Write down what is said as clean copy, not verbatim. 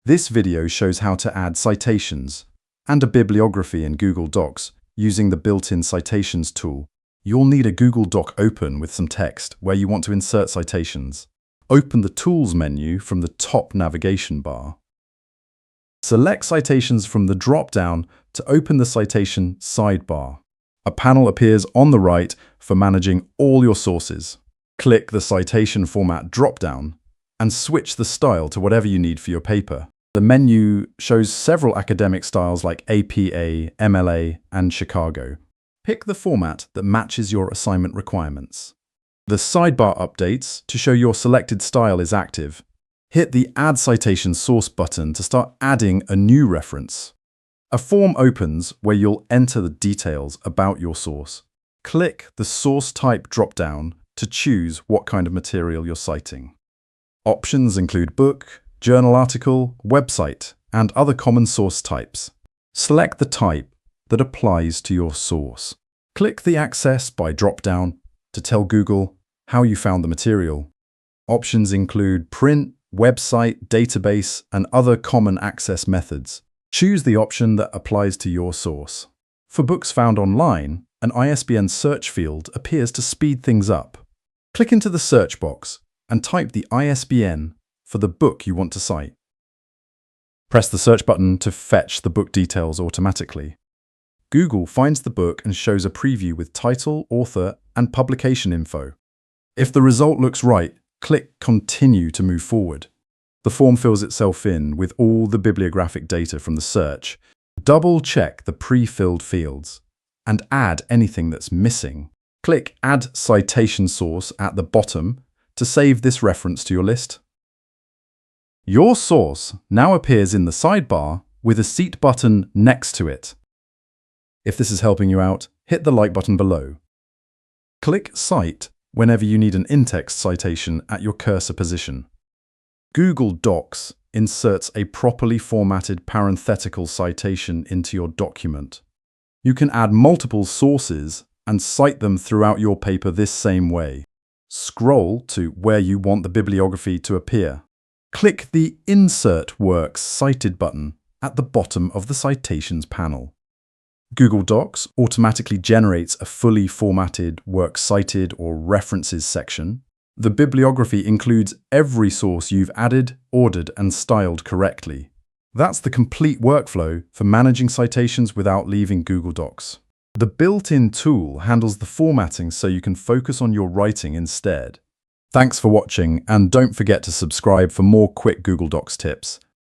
This video shows how to add citations and a bibliography in Google Docs using the built-in citations tool. You'll need a Google Doc open with some text where you want to insert citations. Open the Tools menu from the top navigation bar. Select Citations from the drop-down to open the Citation sidebar. A panel appears on the right for managing all your sources. Click the Citation Format drop-down and switch the style to whatever you need for your paper. The menu shows several academic styles like APA, MLA, and Chicago. Pick the format that matches your assignment requirements. The sidebar updates to show your selected style is active. Hit the Add Citation Source button to start adding a new reference. A form opens where you'll enter the details about your source. Click the Source Type drop-down to choose what kind of material you're citing. Options include book, journal article, website, and other common source types. Select the type that applies to your source. Click the Access by drop-down to tell Google how you found the material. Options include print, website, database, and other common access methods. Choose the option that applies to your source. For books found online, an ISBN search field appears to speed things up. Click into the search box and type the ISBN for the book you want to cite. Press the search button to fetch the book details automatically. Google finds the book and shows a preview with title, author, and publication info. If the result looks right, click Continue to move forward. The form fills itself in with all the bibliographic data from the search. Double-check the pre-filled fields and add anything that's missing. Click Add Citation Source at the bottom to save this reference to your list. Your source now appears in the sidebar with a Cite button next to it. If this is helping you out, hit the like button below. Click Cite whenever you need an in-text citation at your cursor position. Google Docs inserts a properly formatted parenthetical citation into your document. You can add multiple sources and cite them throughout your paper this same way. Scroll to where you want the bibliography to appear. Click the Insert Works Cited button at the bottom of the Citations panel. Google Docs automatically generates a fully formatted Works Cited or References section. The bibliography includes every source you've added, ordered, and styled correctly. That's the complete workflow for managing citations without leaving Google Docs. The built-in tool handles the formatting so you can focus on your writing instead. Thanks for watching, and don't forget to subscribe for more quick Google Docs tips.